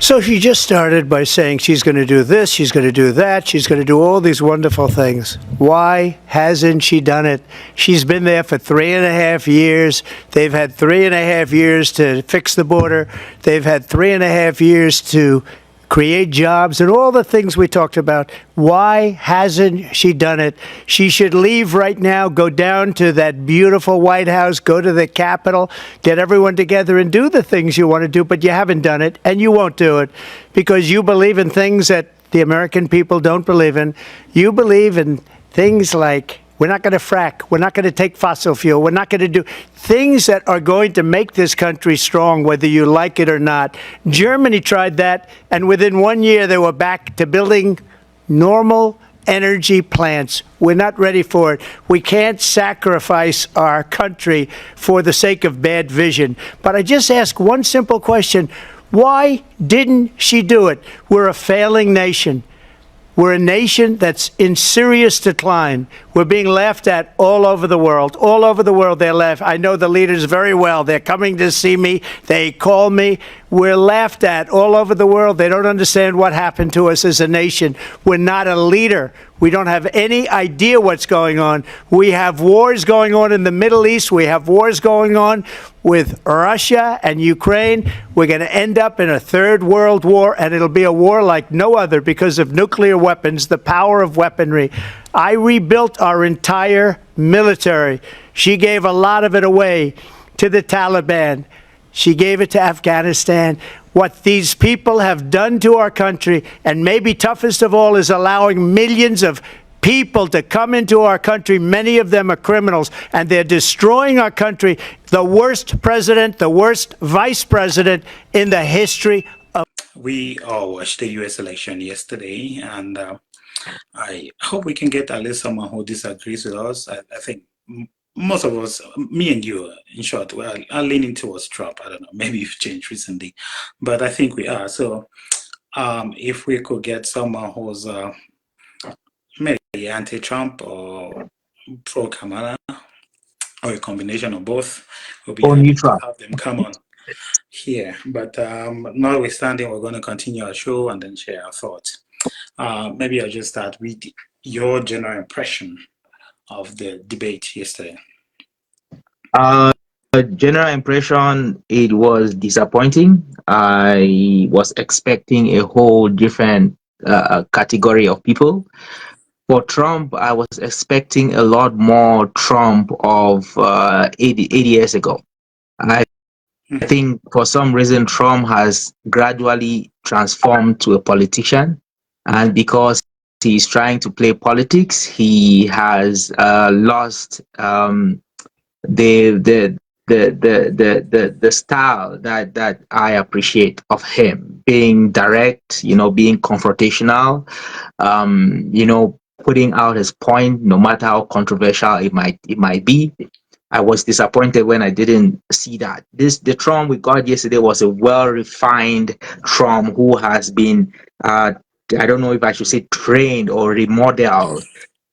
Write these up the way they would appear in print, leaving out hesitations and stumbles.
So she just started by saying she's going to do this, she's going to do that, she's going to do all these wonderful things. Why hasn't she done it? She's been there for 3.5 years. They've had 3.5 years to fix the border. They've had 3.5 years to create jobs and all the things we talked about. Why hasn't she done it? She should leave right now, go down to that beautiful White House, go to the Capitol, get everyone together and do the things you want to do, but you haven't done it and you won't do it because you believe in things that the American people don't believe in. You believe in things like we're not going to frack. We're not going to take fossil fuel. We're not going to do things that are going to make this country strong, whether you like it or not. Germany tried that, and within 1 year, they were back to building normal energy plants. We're not ready for it. We can't sacrifice our country for the sake of bad vision. But I just ask one simple question. Why didn't she do it? We're a failing nation. We're a nation that's in serious decline. We're being laughed at all over the world. All over the world, they're laughed. I know the leaders very well. They're coming to see me. They call me. We're laughed at all over the world. They don't understand what happened to us as a nation. We're not a leader. We don't have any idea what's going on. We have wars going on in the Middle East. We have wars going on with Russia and Ukraine. We're going to end up in a third world war, and it'll be a war like no other because of nuclear weapons, the power of weaponry. I rebuilt our entire military. She gave a lot of it away to the Taliban. She gave it to Afghanistan. What these people have done to our country, and maybe toughest of all, is allowing millions of people to come into our country. Many of them are criminals, and they're destroying our country. The worst president, the worst vice president in the history of. We all watched the U.S. election yesterday, and I hope we can get at least someone who disagrees with us. I think most of us, me and you, in short, are leaning towards Trump. I don't know, maybe you've changed recently, but I think we are. So if we could get someone who's maybe anti-Trump or pro-Kamala, or a combination of both, we'll be Or happy to neutral. have them come on here. But notwithstanding, we're going to continue our show and then share our thoughts. Maybe I'll just start with your general impression of the debate yesterday. General impression, it was disappointing. I was expecting a whole different category of people. For Trump, I was expecting a lot more Trump of 80 years ago. I think for some reason Trump has gradually transformed to a politician, and because he's trying to play politics, he has lost the the style that I appreciate of him, being direct, being confrontational, putting out his point, no matter how controversial it might be. I was disappointed when I didn't see that. The Trump we got yesterday was a well-refined Trump who has been, I don't know if I should say trained or remodeled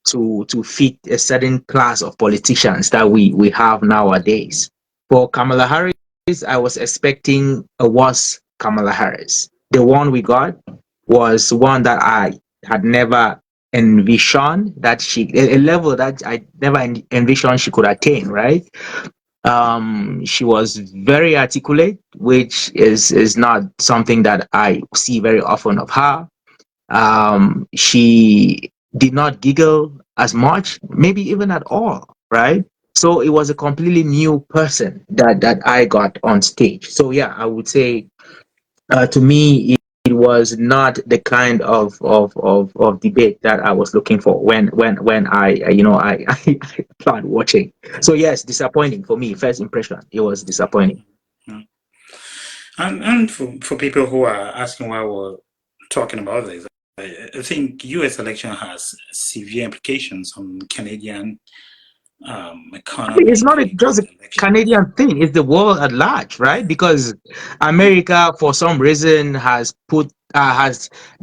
to fit a certain class of politicians that we have nowadays. For Kamala Harris, I was expecting a worse Kamala Harris. The one we got was one that I had never envisioned, that a level that I never envisioned she could attain, right? She was very articulate, which is not something that I see very often of her. She did not giggle as much, maybe even at all, right? So it was a completely new person that I got on stage. So yeah, I would say to me it was not the kind of debate that I was looking for when I started watching. So yes, disappointing for me. First impression, it was disappointing. And for people who are asking why we're talking about this, I think U.S. election has severe implications on Canadian economy. It's not just a Canadian thing, it's the world at large, right? Because America, for some reason, has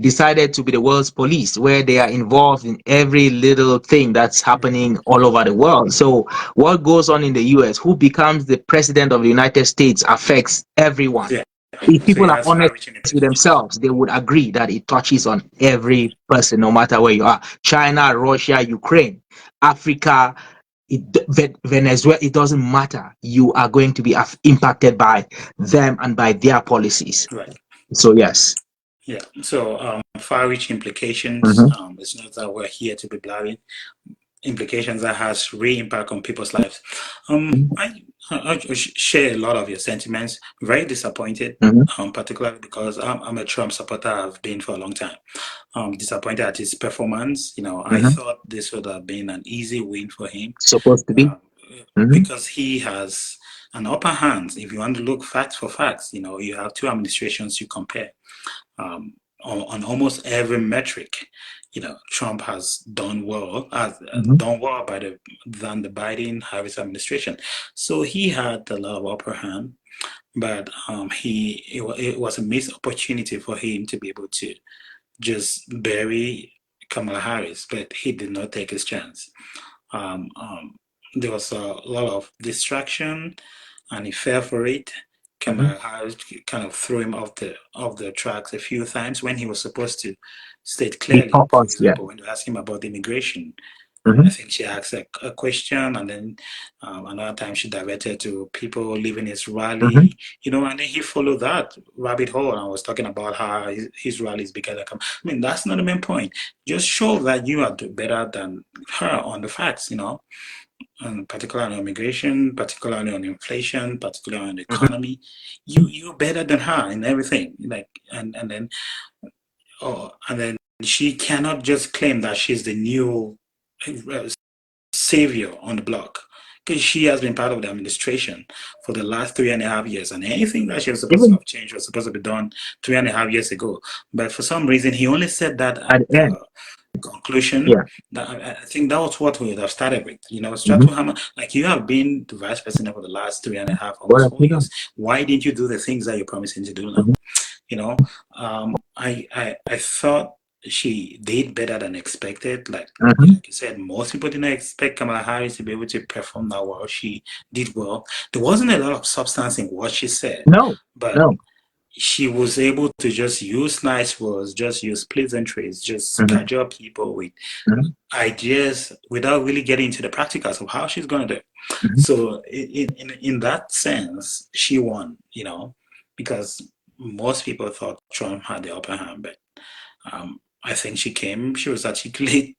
decided to be the world's police, where they are involved in every little thing that's happening all over the world. So what goes on in the US, who becomes the president of the United States, affects everyone. Yeah. If So people it are has honest far-reaching with implications. themselves, they would agree that it touches on every person, no matter where you are. China, Russia, Ukraine, Africa, Venezuela, it doesn't matter. You are going to be impacted by them and by their policies. Right. So, yes. Yeah. So far-reaching implications. Mhm, It's not that we're here to be blabbing. Implications that has real impact on people's lives. I share a lot of your sentiments. Very disappointed, mhm, particularly because I'm a Trump supporter. I've been for a long time. Disappointed at his performance. I mhm. thought this would have been an easy win for him, Supposed to be. uh, Mhm, because he has an upper hand. If you want to look facts for facts, you have two administrations you compare. Um, on almost every metric, Trump has done well, mhm, than the Biden-Harris administration. So he had a lot of upper hand, but it was a missed opportunity for him to be able to just bury Kamala Harris, but he did not take his chance. Um, um, there was a lot of distraction, and he fell for it. mhm. Kamala Harris kind of threw him off the tracks a few times when he was supposed to state Be clearly. For focused, yeah. example, when they asked him about immigration, I Mhm, think she asked a question, and then another time she diverted to people leaving his mhm, rally, and then he followed that rabbit hole and was talking about how his rally is bigger than. I mean, that's not the main point. Just show that you are better than her on the facts, and particularly on immigration, particularly on inflation, particularly on the mhm, economy. You're better than her in everything. Like and then she cannot just claim that she's the new uh, savior on the block, because she has been part of the administration for the last 3.5 years, and anything that she was supposed to Even have changed was supposed to be done 3.5 years ago. But for some reason, he only said that at at the end, the conclusion. yeah. That I think that was what we would have started with. Start Mhm. to hammer, like, you have been the vice president for the last three and a half, What almost have four you done? years. Why didn't you do the things that you're promising to do now? Mhm, I thought she did better than expected. Like mhm. you said, most people didn't expect Kamala Harris to be able to perform that well. She did well. There wasn't a lot of substance in what she said, No, but no. she was able to just use nice words, just use pleasantries, just Mhm, cajole people with mhm, ideas without really getting into the practicals of how she's going to do it. mhm, So in that sense, she won, because most people thought Trump had the upper hand, but I think she was articulate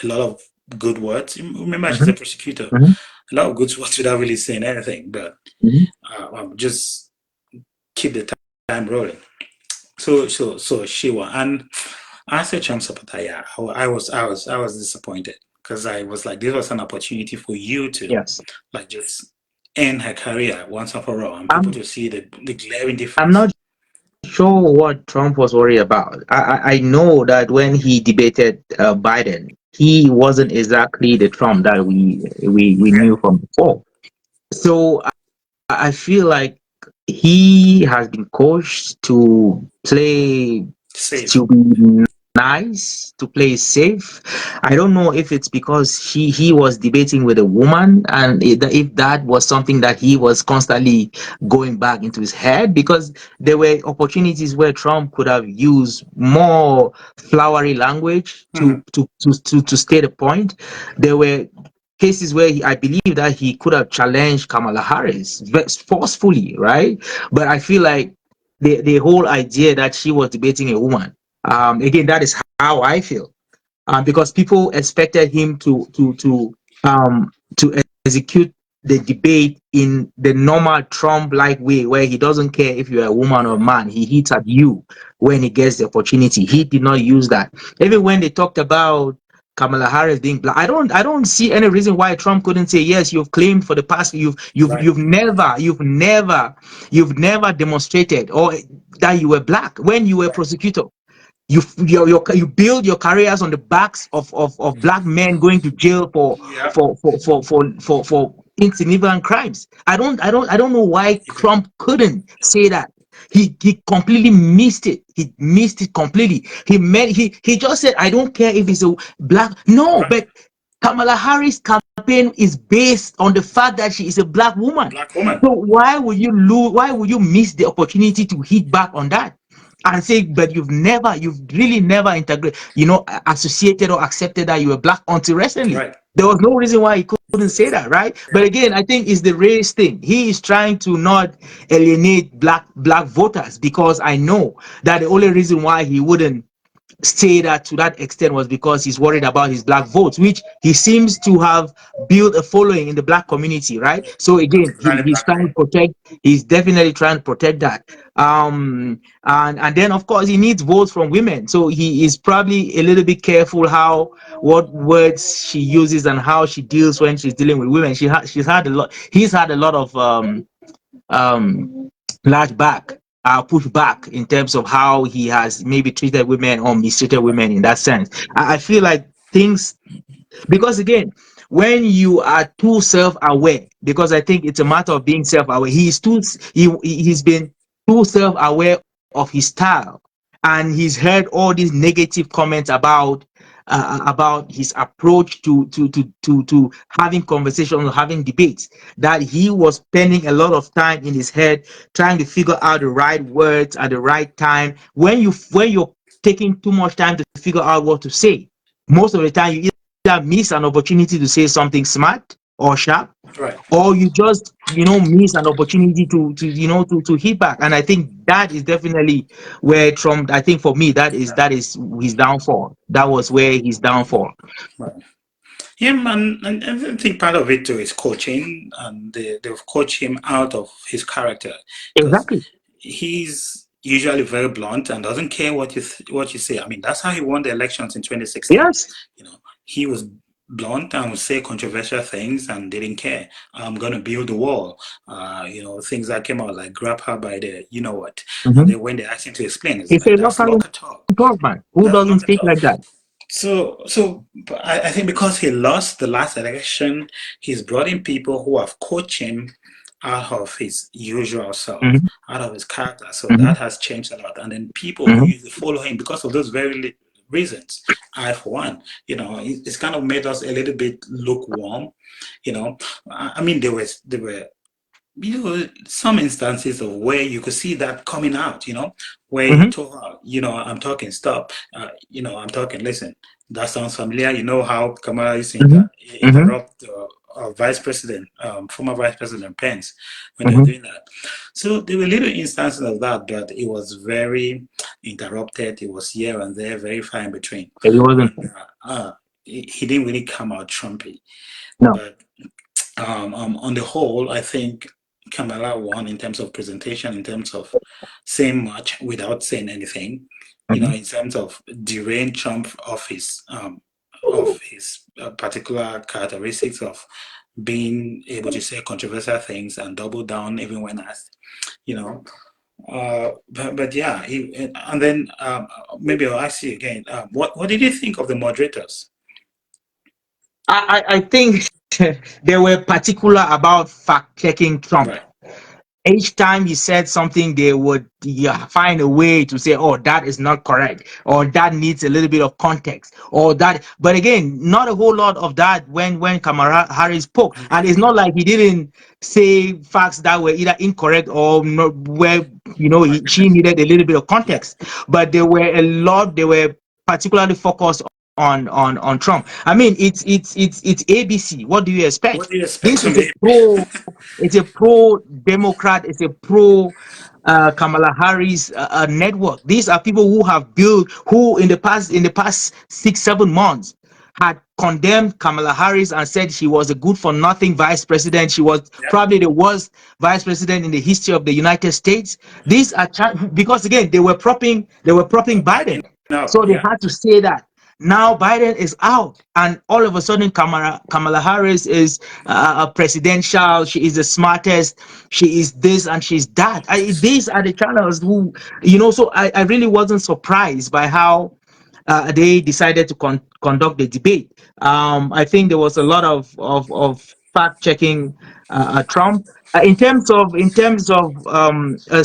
a lot of good words. Remember, she's a mhm, prosecutor. mhm, A lot of good words without really saying anything, but mhm. just keep the time rolling. So she won, and as a Trump supporter, yeah, I was disappointed, because I was like, this was an opportunity for you to, Yes. like, just end her career once and for all, and people I'm to see the glaring I'm difference. not sure what Trump was worried about. I know that when he debated Biden, he wasn't exactly the Trump that we Yeah, knew from before. So I feel like he has been coached to play, safe. to be nice, to play safe. I don't know if it's because he was debating with a woman, and if that was something that he was constantly going back into his head, because there were opportunities where Trump could have used more flowery language Hmm. to state a point. There were cases where I believe that he could have challenged Kamala Harris forcefully, right? But I feel like the whole idea that she was debating a woman, again, that is how I feel, because people expected him to execute the debate in the normal Trump-like way, where he doesn't care if you're a woman or a Yeah. man. He hits at you when he gets the opportunity. He did not use that. Even when they talked about Kamala Harris being black, I don't see any reason why Trump couldn't say, yes, you've claimed for the past, Right. you've never demonstrated or that you were black when you were a prosecutor. You build your careers on the backs of black men going to jail Yeah. for insignificant crimes. I don't know why Trump couldn't say that. He completely missed it. He missed it completely. He just said, I don't care if it's a black. No, Right. but Kamala Harris' campaign is based on the fact that she is a black woman. Black woman. So why would you lose? Why would you miss the opportunity to hit back on that and say, but you've really never integrated, associated or accepted that you were black until recently? Right. There was no reason why he couldn't say that, right? But again, I think it's the race thing. He is trying to not alienate black voters, because I know that the only reason why he wouldn't say that to that extent was because he's worried about his black votes, which he seems to have built a following in the black community, right? So again, Particularly he's black trying to women. protect, he's definitely trying to protect that. And then of course he needs votes from women, so he is probably a little bit careful how, what words she uses and how she deals when she's dealing with women. She's had a lot, he's had a lot of um, large back, push back in terms of how he has maybe treated women or mistreated Right. women in that sense. I feel like things, because again, when you are too self-aware, because I think it's a matter of being self-aware, he's been too self-aware of his style, and he's heard all these negative comments about his approach to having conversations or having debates, that he was spending a lot of time in his head trying to figure out the right words at the right time. When you're taking too much time to figure out what to say, most of the time you either miss an opportunity to say something smart or sharp, Right. or you just miss an opportunity to hit back. And I think that is definitely where Trump, I think for me, that is his downfall. That was where his downfall. Right. Yeah, man, and I think part of it too is coaching, and they've coached him out of his character, because Exactly. he's usually very blunt and doesn't care what you say. I mean, that's how he won the elections in 2016. Yes. He was blunt and would say controversial things and didn't care. I'm gonna build a wall. Things that came out like grab her by the you know what, and Mm-hmm. then when they asked him to explain, it's It's like a that's local locker talk. talk, man. Who That's doesn't locker speak talk. like that? So but I think because he lost the last election, he's brought in people who have coached him out of his usual self, Mm-hmm. out of his character. So Mm-hmm. that has changed a lot. And then people Mm-hmm. usually follow him because of those very reasons. I, for one, it's kind of made us a little bit lukewarm. You know, I mean, there were some instances of where you could see that coming out, where he Mm-hmm. told her, I'm talking, stop, I'm talking, listen, that sounds familiar. You know how Kamala used to Mm-hmm. Mm-hmm. interrupt Vice President, former Vice President Pence when they were Mm-hmm. doing that. So there were little instances of that, but it was very interrupted. It was here and there, very far in between. It wasn't. And he didn't really come out Trumpy. No. But on the whole, I think Kamala won in terms of presentation, in terms of saying much without saying anything, Mm-hmm. in terms of derailing Trump of his particular characteristics of being able to say controversial things and double down even when asked, you know. But yeah, and then maybe I'll ask you again. What did you think of the moderators? I think they were particular about fact checking Trump. Right. Each time he said something, they would find a way to say, oh, that is not correct, or that needs a little bit of context, or that. But again, not a whole lot of that when Kamala Harris spoke. And it's not like he didn't say facts that were either incorrect or not, where she needed a little bit of Yeah. context. But they were particularly focused on Trump. I mean, it's ABC. What do you expect? What do you expect This from is a him? pro Democrat, it's a pro Kamala Harris network. These are people who have built, who in the past 6-7 months had condemned Kamala Harris and said she was a good for nothing vice president. She was Yeah. probably the worst vice president in the history of the United States. These are because again they were propping Backing Biden, up. so they Yeah. had to say that. Now Biden is out, and all of a sudden Kamala Harris is a presidential. She is the smartest. She is this and she's that. These are the channels who, So I really wasn't surprised by how they decided to conduct the debate. I think there was a lot of fact checking Trump. In terms of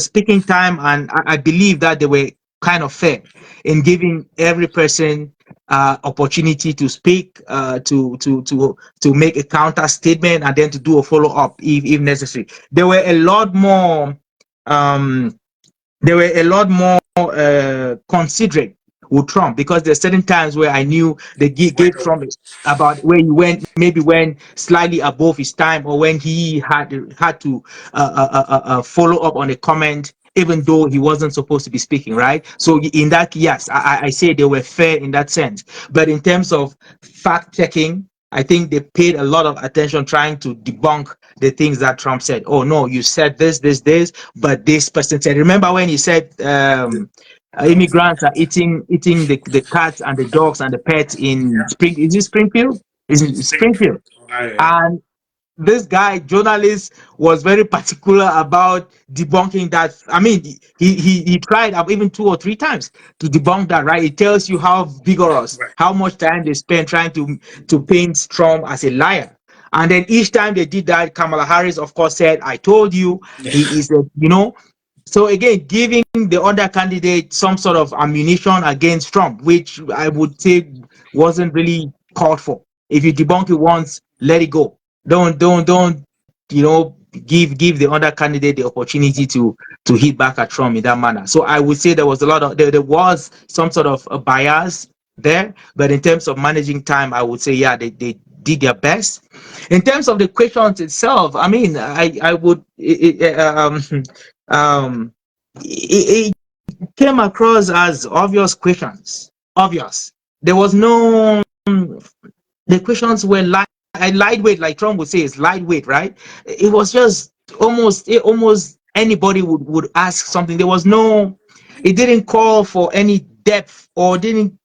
speaking time, and I believe that they were kind of fair in giving every person opportunity to speak, to make a counter statement, and then to do a follow up if necessary. There were a lot more. Um, they were a lot more considerate with Trump, because there's certain times where I knew they gave Trump about where he went, maybe went slightly above his time, or when he had to follow up on a comment even though he wasn't supposed to be speaking, right? So in that, yes, I say they were fair in that sense. But in terms of fact checking, I think they paid a lot of attention trying to debunk the things that Trump said. Oh no, you said this, but this person said. Remember when he said immigrants are eating the cats and the dogs and the pets in Spring? Is it Springfield? Is it Springfield? And this guy journalist was very particular about debunking that. I mean, he tried even 2 or 3 times to debunk that, right? It tells you how vigorous, how much time they spent trying to paint Trump as a liar. And then each time they did that, Kamala Harris, of course, said, I told you. He is so again, giving the other candidate some sort of ammunition against Trump, which I would say wasn't really called for. If you debunk it once, let it go. Don't give the other candidate the opportunity to hit back at Trump in that manner. So I would say there was a lot of there was some sort of a bias there, but in terms of managing time, I would say yeah, they did their best. In terms of the questions itself, I mean, I would it came across as obvious questions. Obvious. There was no the questions were lightweight, like Trump would say, it's lightweight, right? It was just almost anybody would ask something. There was no, it didn't call for any depth, or didn't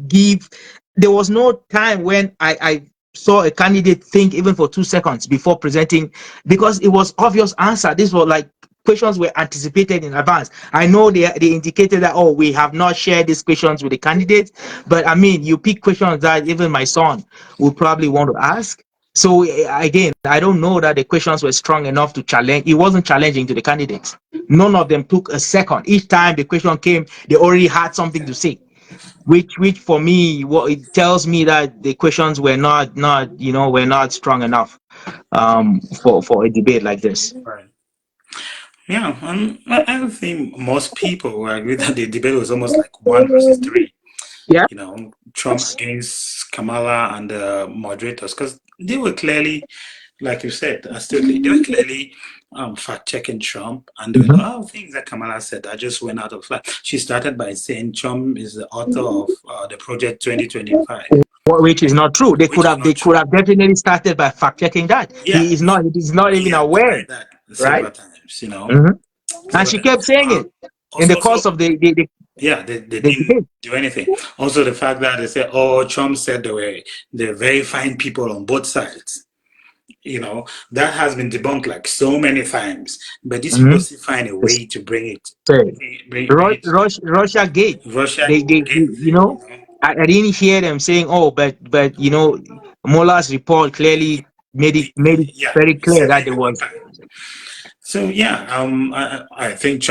give. There was no time when I saw a candidate think even for 2 seconds before presenting, because it was obvious answer. This was like questions were anticipated in advance. I know they indicated that, oh, we have not shared these questions with the candidates, but I mean, you pick questions that even my son would probably want to ask. So again, I don't know that the questions were strong enough to challenge. It wasn't challenging to the candidates. None of them took a second. Each time the question came, they already had something to say, which for me, what it tells me that the questions were not were not strong enough for a debate like this. Right. Yeah, and I think most people will agree that the debate was almost like 1 versus 3. Yeah. Trump against Kamala and the moderators, because they were clearly, like you said, astutely, they were clearly fact checking Trump, and there were a Mhm. lot of things that Kamala said that just went out of line. She started by saying Trump is the author of the Project 2025, Which is not true. They which could is have not true. definitely started by fact checking that. Yeah, He is not he even has aware, denied that right? several times. Mhm. And Several she times. kept saying it in the Also, course of yeah, they the didn't debate. do anything. Also, the fact that they said, "Oh, Trump said they're very fine people on both sides." That has been debunked like so many times. But these people Mhm. still find a It's way to bring it, said. bring it to Russia Gate. Russia They again. I didn't hear them saying, "Oh, but Mueller's report clearly made it Yeah, very he clear said that it there a long was." time. So yeah, I think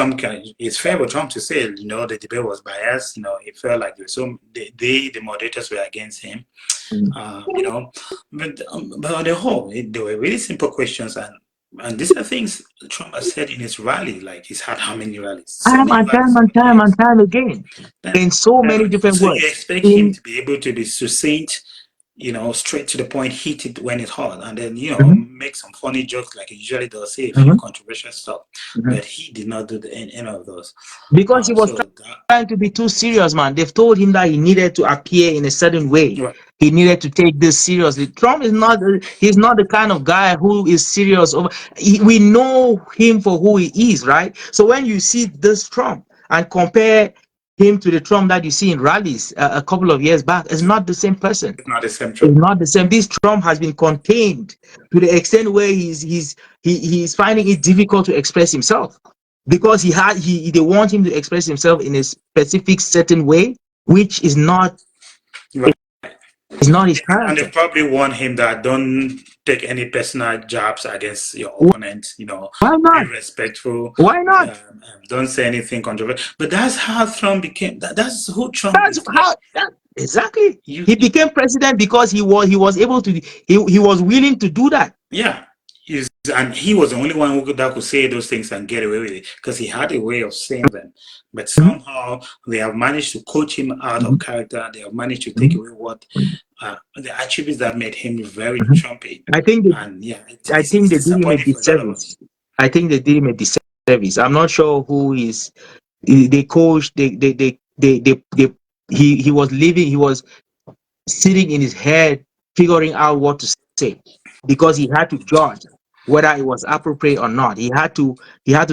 it's fair for Trump to say, the debate was biased. It felt like there was the moderators were against him. Mhm. uh, you know. But on the whole, they were really simple questions, and these are things Trump has said in his rally. Like he's had how many rallies? So many rallies over the And years. time again, Then, in so many different so you words. expect him In to be able to be succinct, straight to the point, hit it when it's hot, and then Mhm, make some funny jokes like he usually does, say a few mhm, controversial stuff. mhm. But he did not do any of those. Because he was So that trying to be too serious, man. They've told him that he needed to appear in a certain way. right, He needed to take this seriously. Trump is not, he's not the kind of guy who is serious. We know him for who he is, right? So when you see this Trump and compare him to the Trump that you see in rallies a couple of years back, it's not the same person. it's not the same It's Trump. not the same. This Trump has been contained to the extent where he's finding it difficult to express himself, because they want him to express himself in a specific certain way, which is not Right. It's not his And they character. probably warn him that don't take any personal jabs against your opponent. You know, Why be not? respectful. Why not? Don't say anything controversial. But that's how Trump became. That's who Trump That's is. Like how exactly you, he became president, because he was able to, he was willing to do that. yeah. And he was the only one that could say those things and get away with it because he had a way of saying them. But Mhm, somehow they have managed to coach him out of mhm, character. They have managed to take mhm, away what the attributes that made him very mhm. Trumpy. I think they, And yeah, I think it's they did him a disappointing for a lot of disservice. us. I think they did him a disservice. I'm not sure who is they coached. He was living. He was sitting in his head, figuring out what to say, because he had to judge whether it was appropriate or not. He had to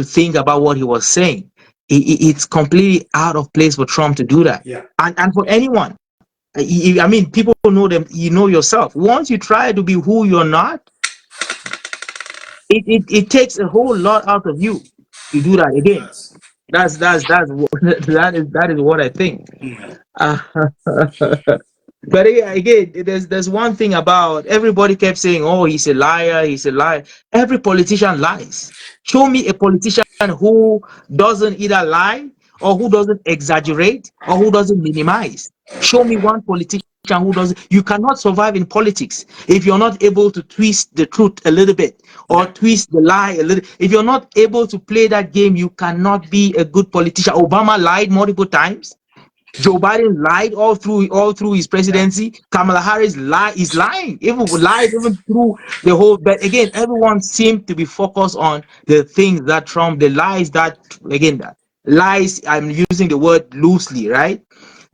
think about what he was saying. It's completely out of place for Trump to do that, Yeah, and for anyone. I mean, people know them. You know yourself. Once you try to be who you're not, it takes a whole lot out of you to do that it again. does. That's what that is what I think. Mm, Uh, but again, there's one thing about, everybody kept saying, "Oh, he's a liar, he's a liar." Every politician lies. Show me a politician who doesn't either lie, or who doesn't exaggerate, or who doesn't minimize. Show me one politician who doesn't. You cannot survive in politics if you're not able to twist the truth a little bit, or yeah, twist the lie a little. If you're not able to play that game, you cannot be a good politician. Obama lied multiple times. Joe Biden lied all through his yeah, presidency. Kamala Harris is lying, even lied even through the whole. But again, everyone seemed to be focused on the things that Trump, the lies that, again, that lies. I'm using the word loosely, right?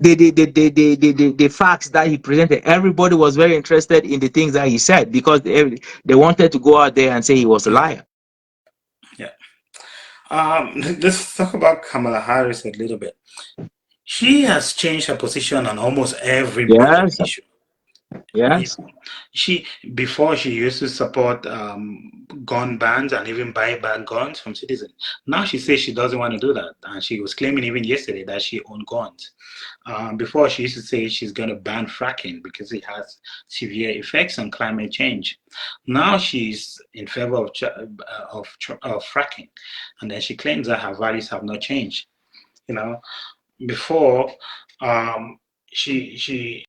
The facts that he presented. Everybody was very interested in the things that he said, because they wanted to go out there and say he was a yeah, liar. yeah. Let's talk about Kamala Harris a little bit. She has changed her position on almost every major Yes, issue. You yes. know, she before she used to support gun bans and even buy back guns from citizens. Now she says she doesn't want to do that, and she was claiming even yesterday that she owned guns. Before she used to say she's going to ban fracking because it has severe effects on climate change. Now she's in favor of fracking, and then she claims that her values have not changed. You know, before she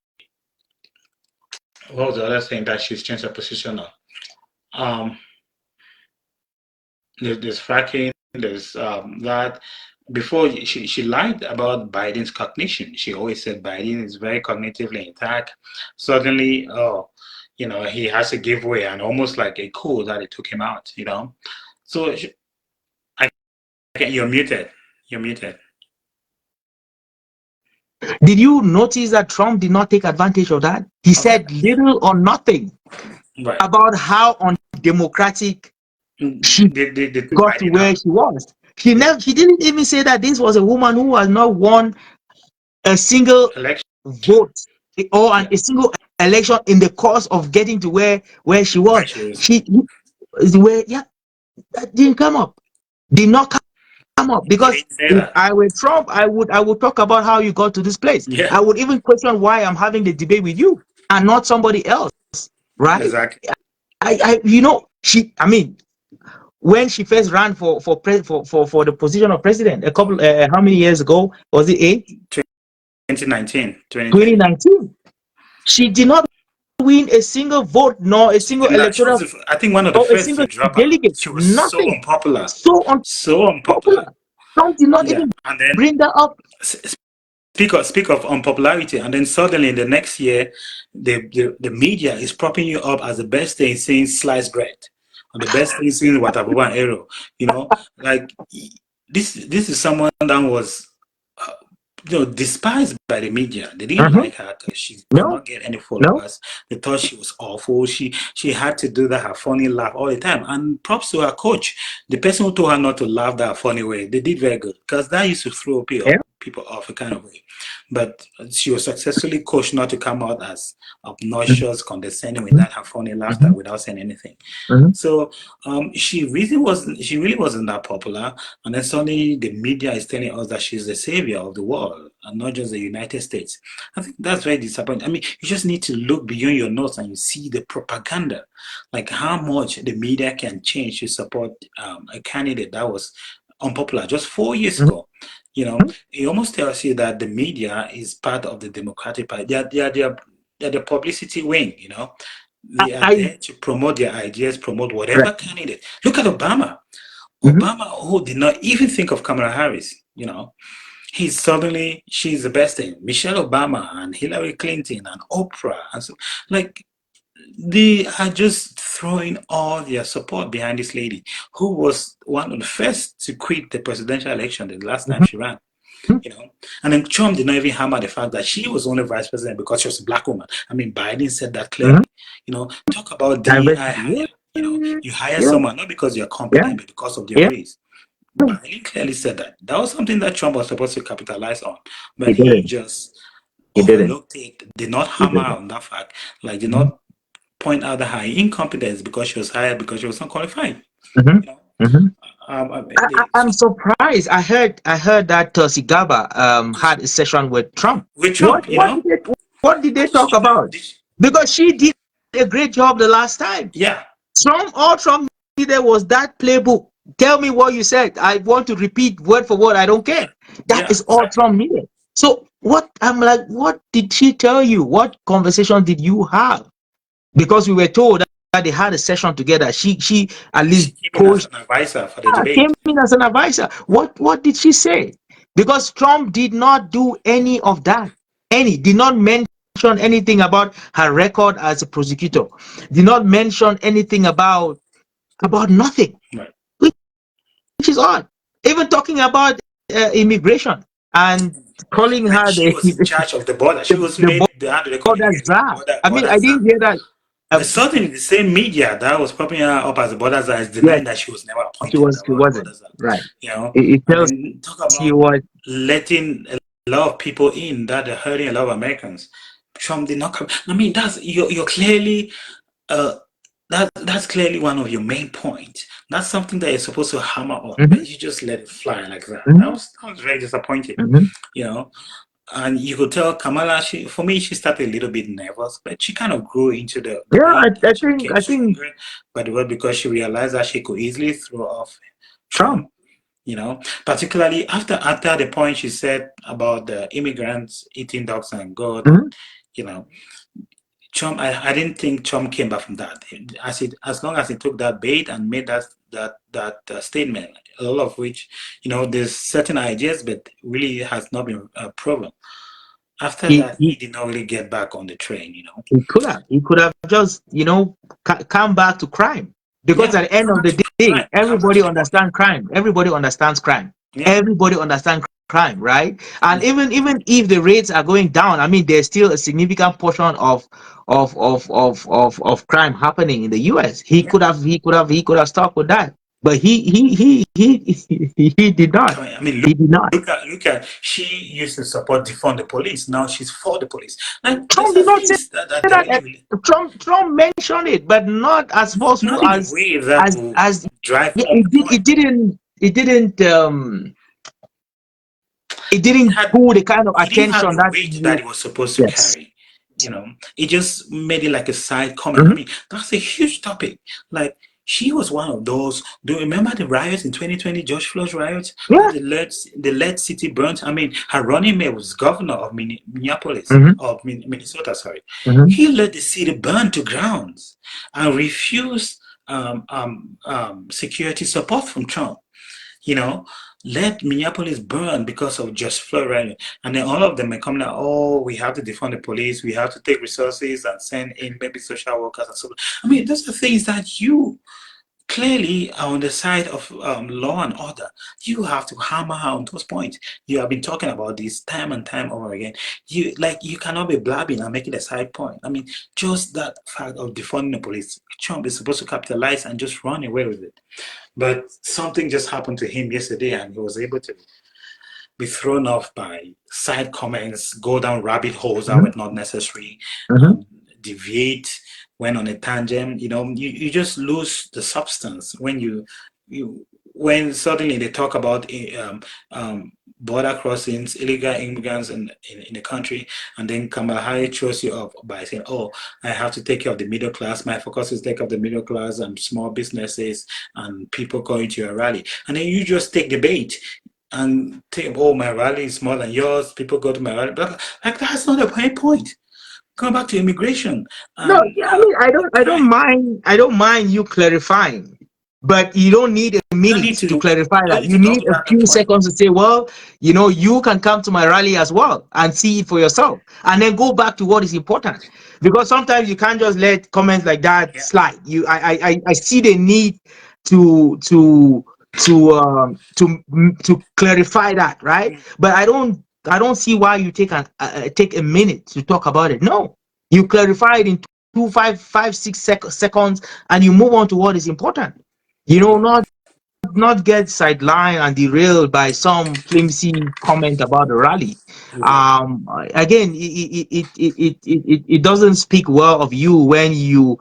what was the other thing that she's changed her position on? Um, there's fracking, there's that. Before she lied about Biden's cognition. She always said Biden is very cognitively intact. Suddenly, oh, he has to give way, and almost like a coup that it took him out. So you're muted. You're muted. Did you notice that Trump did not take advantage of that? He Okay, said little or nothing right. about how undemocratic she They took got to Biden where out. she was. She didn't even say that this was a woman who has not won a single Election. vote, or Yeah, a single election in the course of getting to where she where was. she is. She where yeah, that didn't come up. Did not come up, He because didn't say if that. I were Trump, I would talk about how you got to this place. Yeah, I would even question why I'm having the debate with you and not somebody else, right? exactly. She. I mean, when she first ran for the position of president, a couple, how many years ago was it? 2019, 2020. 2019. She did not win a single vote, nor a She single did not. She was, electoral, I think, one of the or a first single to drop out. delegate. She was so Nothing. unpopular. So So unpopular. unpopular. Trump did not Yeah. even And then bring that up. speak of unpopularity, and then suddenly in the next year, the media is propping you up as the best thing since sliced bread, or the best thing since Watabuba and Arrow. Like this is someone that was despised by the media. They didn't Mhm. like her because she could No, not get any no. followers. They thought she was awful. She had to do that her funny laugh all the time. And props to her coach, the person who told her not to laugh that funny way. They did very good because that used to throw Yeah. people off a kind of way. but she was successfully coached not to come out as obnoxious, condescending without her funny laughter, without saying anything. So she really wasn't that popular, and then suddenly the media is telling us that she's the savior of the world and not just the United States. I think that's very disappointing. I mean, you just need to look beyond your nose and you see the propaganda, like how much the media can change to support a candidate that was unpopular just 4 years ago. You know, it almost tells you that the media is part of the Democratic Party. They're the publicity wing, you know. They are I there to promote their ideas, promote right. whatever candidate. Look at Obama. Obama, who did not even think of Kamala Harris, you know, she's the best thing. Michelle Obama and Hillary Clinton and Oprah and so, like, they are just throwing all their support behind this lady who was one of the first to quit the presidential election the last time she ran. You know, and then Trump did not even hammer the fact that she was only vice president because she was a black woman. I mean, Biden said that clearly. You know, talk about DEI Diversity. hire. You know, you hire Yeah, someone not because you're yeah, competent, but because of their yeah. race. Biden clearly said that. That was something that Trump was supposed to capitalize on, but He he didn't. just He didn't. overlooked it, did not He hammer didn't. on that fact, like did not point out that her incompetence because she was hired because she was not qualified. Mm-hmm. You know, Mm-hmm. so I'm surprised. I heard that Tulsi Gabbard had a session with Trump. with What Trump, you what know, did they what did talk she do? about? Because she did a great job the last time. Yeah, All Trump needed was that playbook. Tell me what you said. I want to repeat word for word. I don't care. That yeah, is all exactly. Trump needed. So what I'm like, what did she tell you? What conversation did you have? Because we were told that they had a session together. She at She least came in as coached, an advisor for the came debate. in as an advisor. What did she say? Because Trump did not do any of that. Did not mention anything about her record as a prosecutor. Did not mention anything about nothing, Right. which is odd. Even talking about immigration and calling Like her she was in charge of the border. She was the made the record border here, the czar. I mean, border I czar. didn't hear that. But certainly the same media that was popping her up as the border czar is Yes, denying that she was never she appointed was. the She wasn't border czar. right. You know, It and tells then talk you about what. letting a lot of people in that are hurting a lot of Americans. Trump did not come. I mean, that's you're clearly uh that's clearly one of your main points. That's something that you're supposed to hammer on, but Mhm, you just let it fly like that. mhm, That was very disappointing. mhm. You know, and you could tell Kamala, for me, she started a little bit nervous, but she kind of grew into the Yeah, debate I and she think became stronger. But it was because she realized that she could easily throw off Trump. Trump, you know, particularly after the point she said about the immigrants eating dogs and goat, and, Mhm. you know, Trump, I didn't think Trump came back from that. As long as he took that bait and made that statement, a lot of which, you know, there's certain ideas, but really has not been proven. After He, that, he he did not really get back on the train, you know. he could have just come back to crime, because Yeah, at the end come of back the to day crime, come back everybody to the money. understands crime. Everybody understands crime. Yeah, Everybody understands crime, right? And yeah, even if the rates are going down, I mean, there's still a significant portion of crime happening in the US. yeah. He could have stopped with that, but he did not. I mean, He did not. look at. She used to support defund the police. Now she's for the police. Like those Trump are did not say things that that. really, Trump mentioned it, but not as forceful not in a way that will as drive yeah, home the point. it It didn't had pull the kind of It didn't have attention the that weight that it was supposed to yes. carry. You know, it just made it like a side comment. I Mhm. mean, that's a huge topic. Like, she was one of those. Do you remember the riots in 2020, George Floyd's riots, where Yeah. the lead city burnt? I mean, her running mate was governor of Minneapolis, Mhm. of Minnesota, sorry. Mhm. He let the city burn to grounds and refused security support from Trump, you know, let Minneapolis burn because of just Floyd rioting. And then all of them are coming out, oh, we have to defund the police, we have to take resources and send in maybe social workers and so on. I mean, those are things that you clearly are on the side of law and order. You have to hammer on those points. You have been talking about this time and time over again. You cannot be blabbing and making a side point. I mean, just that fact of defunding the police, Trump is supposed to capitalize and just run away with it. But something just happened to him yesterday, and he was able to be thrown off by side comments, go down rabbit holes that Mhm. were not necessary, Mhm. deviate, went on a tangent. You just lose the substance when you when suddenly they talk about border crossings, illegal immigrants in the country, and then Kamala Harris shows you up by saying, "Oh, I have to take care of the middle class. My focus is take care of the middle class and small businesses and people going to your rally." And then you just take the bait and think, "Oh, my rally is more than yours. People go to my rally." But like that's not the main point. Come back to immigration No, and yeah, I mean, crime. I don't mind you clarifying, but you don't need a You don't minute need to to. clarify You don't that. need You to need double a down the few point. seconds to say, well, you can come to my rally as well and see it for yourself, and then go back to what is important. Because sometimes you can't just let comments like that Yeah. slide. I see the need to to to clarify that, right? But I don't see why you take a minute to talk about it. No, you clarify it in two, five, 6 seconds, and you move on to what is important. Not get sidelined and derailed by some flimsy comment about the rally. Exactly. Again, it doesn't speak well of you when you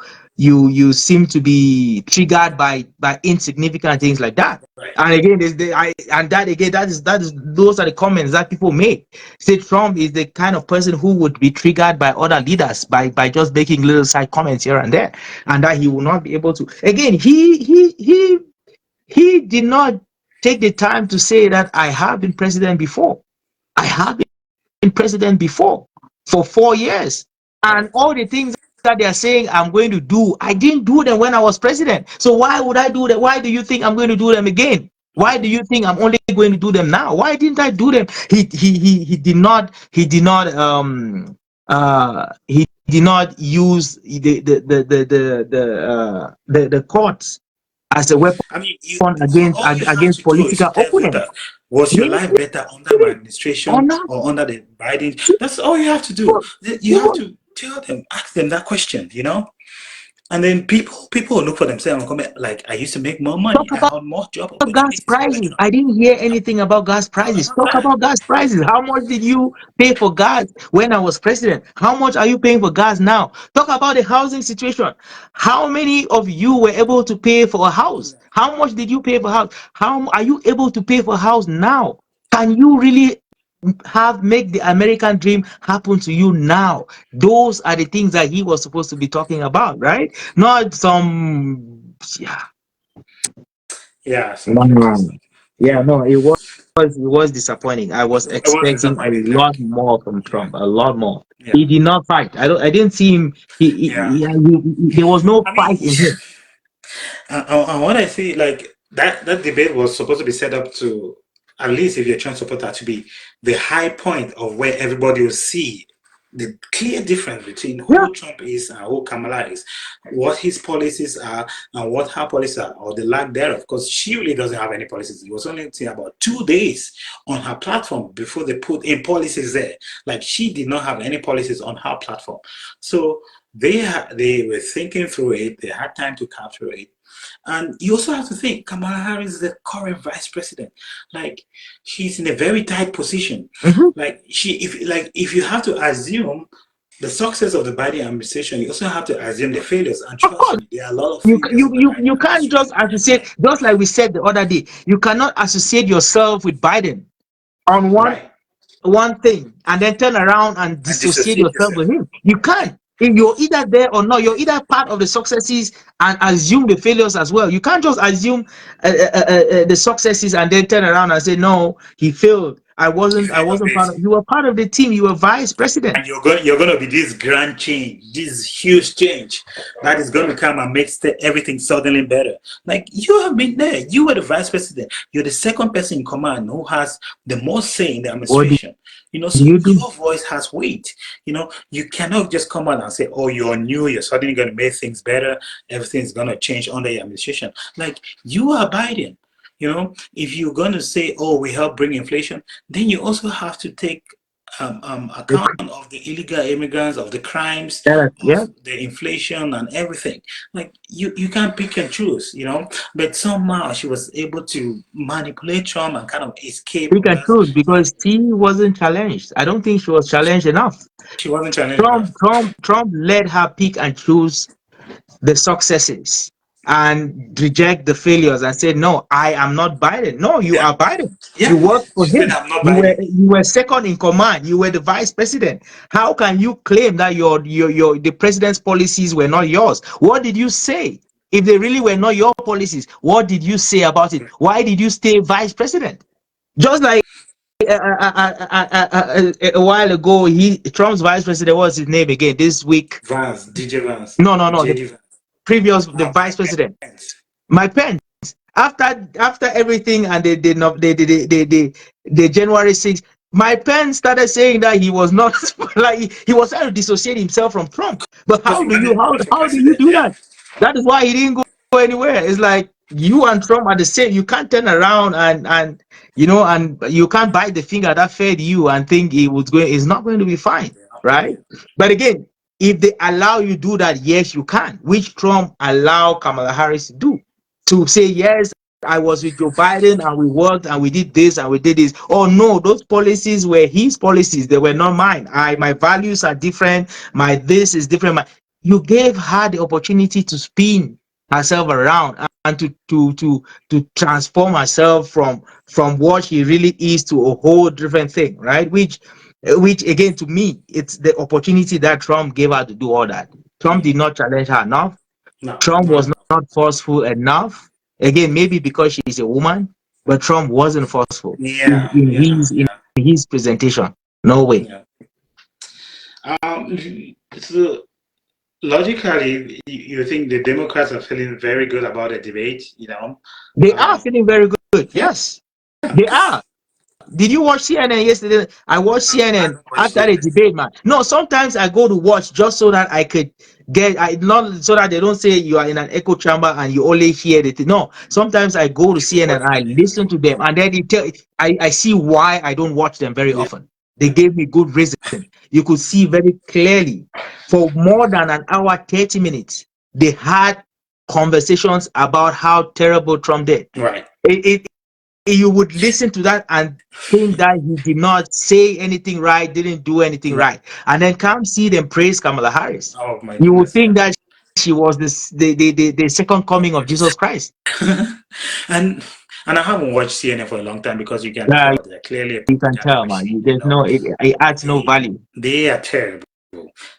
seem to be triggered by insignificant things like that. Right. And again, that is those are the comments that people make. Say Trump is the kind of person who would be triggered by other leaders by just making little side comments here and there, and that he will not be able to. Again, he did not take the time to say that I have been president before. I have been president before for 4 years. And Right. all the things that they are saying I'm going to do, I didn't do them when I was president. So why would I do that? Why do you think I'm going to do them again? Why do you think I'm only going to do them now? Why didn't I do them? He did not use the courts as a weapon I mean, against all you have against to do is political tell opponents. voters, was your They life better under my did it or administration not. or under the Biden? That's all you have to do. You have to tell them, ask them that question. And then people will look for themselves and comment like, I used to make more Talk money. I about had more job gas opportunities in prices. election. I didn't hear anything about gas Talk prices. about Talk that. about gas prices. How much did you pay for gas when I was president? How much are you paying for gas now? Talk about the housing situation. How many of you were able to pay for a house? How much did you pay for a house? How are you able to pay for a house now? Can you really have make the American dream happen to you now? Those are the things that he was supposed to be talking about, right? Not some yeah. Yeah, something Wow. just Yeah, no, it was disappointing. I was it was expecting a disappointing. lot more from Yeah, Trump, a lot more. yeah, He did not fight. I didn't see him. yeah. There was no I fight mean, in him. and what I see, like that debate was supposed to be set up to, at least if you're trying to support that, to be the high point of where everybody will see the clear difference between Yeah, who Trump is and who Kamala is, what his policies are and what her policies are, or the lack thereof. Because she really doesn't have any policies. It was only about 2 days on her platform before they put in policies there. Like she did not have any policies on her platform. So they were thinking through it. They had time to capture it. And you also have to think Kamala Harris is the current vice president. Like she's in a very tight position. mhm. If you have to assume the success of the Biden administration, you also have to assume the failures. And Of trust course, me, there are a lot of you failures you in the you Biden you can't administration. just associate. Just like we said the other day, you cannot associate yourself with Biden on Right. one thing and then turn around and And dissociate dissociate yourself yourself. with him. You can't. If you're either there or not, you're either part of the successes and assume the failures as well. You can't just assume the successes and then turn around and say, "No, he failed. I You wasn't. I failed on wasn't part this. of." You were part of the team. You were vice president. And you're gonna be this grand change, this huge change that is gonna come and make everything suddenly better. Like you have been there, you were the vice president, you're the second person in command who has the most say in the What did administration. So you do? your voice has weight. You cannot just come out and say, "Oh, you're new, you're suddenly gonna make things better, everything's gonna change under your administration." Like you are Biden. If you're gonna say, "Oh, we help bring inflation," then you also have to take account of the illegal immigrants, of the crimes, of Yeah, the inflation and everything. Like you can't pick and choose, But somehow she was able to manipulate Trump and kind of escape pick and that. choose because she wasn't challenged. I don't think she was challenged enough. She wasn't challenged enough. Trump let her pick and choose the successes and reject the failures and say, no, I am not Biden. No, you Yeah, are Biden. You yeah. worked for She said, him. "I'm not You Biden." were second in command. You were the vice president. How can you claim that your the president's policies were not yours? What did you say? If they really were not your policies, what did you say about it? Why did you stay vice president? Just like a while ago, Trump's vice president, what's his name again? This week, Vance, DJ Vance, no, the JD Vance, previous, the vice Mike president, Pence. my pen. After everything and the January 6th, my pen started saying that he was not like he was trying to dissociate himself from Trump. But Because he wanted to run for how do you president, do yeah. that? That is why he didn't go anywhere. It's like you and Trump are the same. You can't turn around and you can't bite the finger that fed you and think it's not going to be fine, right? Yeah. But again, if they allow you to do that, yes, you can, which Trump allowed Kamala Harris to do, to say, yes, I was with Joe Biden and we worked and we did this and we did this. Oh no, those policies were his policies. They were not mine. My values are different. My this is different. You gave her the opportunity to spin herself around and to transform herself from what she really is to a whole different thing, right? Which again, to me, it's the opportunity that Trump gave her to do all that. Trump did not challenge her enough. No, Trump not was enough. not forceful enough. Again, maybe because she's a woman, but Trump wasn't forceful Yeah, yeah, in yeah, his presentation. No way. yeah. So logically, you think the Democrats are feeling very good about the debate? They are Um, feeling very good. yeah, Yes, they are. Did you watch CNN yesterday? I watched I CNN don't watch after the CNN. debate, man. No, sometimes I go to watch just so that I could not so that they don't say you are in an echo chamber and you only hear the thing. No, sometimes I go to You CNN watch and I CNN. listen to them, and then I see why I don't watch them very Yeah, often. They gave me good reason. You could see very clearly for more than an hour, 30 minutes, they had conversations about how terrible Trump did. right. It, you would listen to that and think that he did not say anything right, didn't do anything Right. right, and then come see them praise Kamala Harris. Oh my You would goodness, yeah. think that she was the second coming of Jesus Christ. and and I haven't watched CNN for a long time because you can Uh, tell they're clearly a you can propaganda tell, man. machine. It adds no They value. they are terrible.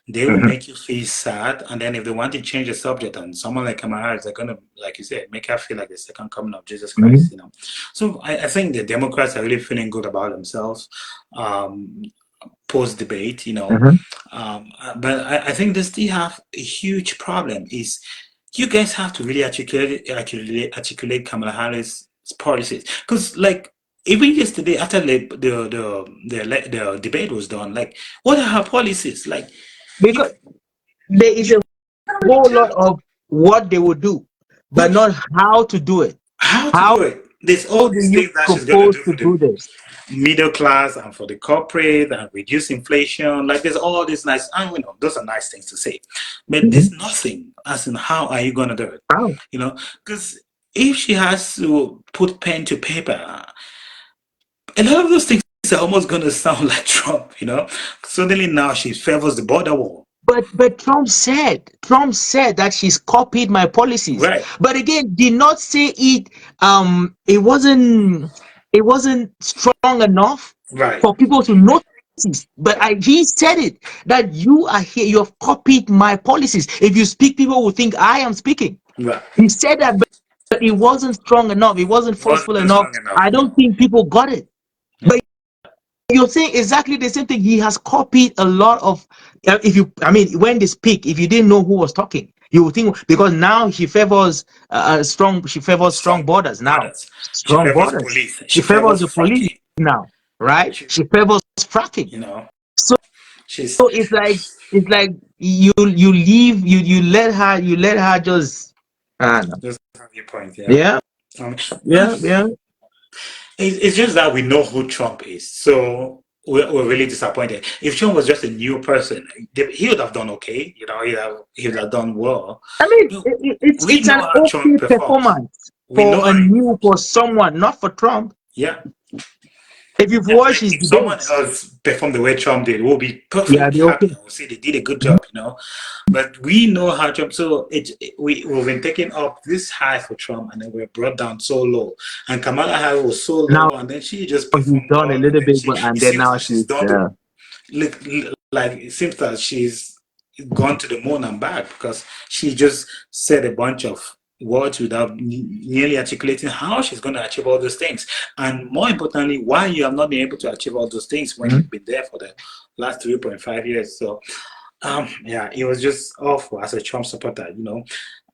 They will Mhm, make you feel sad, and then if they want to change the subject, and someone like Kamala Harris, they're gonna, like you said, make her feel like the second coming of Jesus mhm, Christ. So I think the Democrats are really feeling good about themselves. Um, Post debate, mhm. but I think they still have a huge problem. Is you guys have to really articulate Kamala Harris' policies, because like even yesterday after the debate was done, like what are her policies? Like you Because there is you a whole lot of what they would do, but what not how to do it. how to How do it? There's all do these you things that she's gonna propose do to for the do this? middle class and for the corporate and reduce inflation. Like there's all these nice, and those are nice things to say, but Mhm. there's nothing as in how are you gonna do it? How? Because if she has to put pen to paper, a lot of those things are almost gonna sound like Trump. Suddenly now she favors the border wall. But Trump said that she's copied my policies. Right, But again, did not say it. It wasn't strong enough right, for people to notice. But he said it that you are here. You have copied my policies. If you speak, people will think I am speaking. right. He said that, but it wasn't strong enough. It wasn't forceful Wasn't enough. strong enough, I don't no. think people got it. But you're saying exactly the same thing. He has copied a lot of. If you, I mean, when they speak, if you didn't know who was talking, you would think because now she favors strong. She favors strong Strong borders now. borders. She Strong favors borders. police. She She favors favors the police fracking. now, right? She, She favors fracking. you know, So she's it's like you leave you let her just. No. just have your point, yeah. Yeah, Um, yeah, yeah. it's just that we know who Trump is. So we're really disappointed. If Trump was just a new person, he would have done okay. He would have done well. I mean, You know, we it's know an how okay Trump performs. performance We know for how. for someone, not for Trump. Yeah, If you've yeah. watched Like his if someone debates, else performed the way Trump did, we'll be yeah, perfectly they're happy. okay. We'll say they did a good job. But we know how Trump. So we've been taking up this high for Trump, and then we're brought down so low. And Kamala Harris was so Now low, and then she just he's performed done a well, and little then bit, but and it then seems now like she's she's done the like it seems that she's gone to the moon and back because she just said a bunch of words without nearly articulating how she's going to achieve all those things, and more importantly, why you have not been able to achieve all those things when Mhm. you've been there for the last 3.5 years. So yeah, it was just awful as a Trump supporter.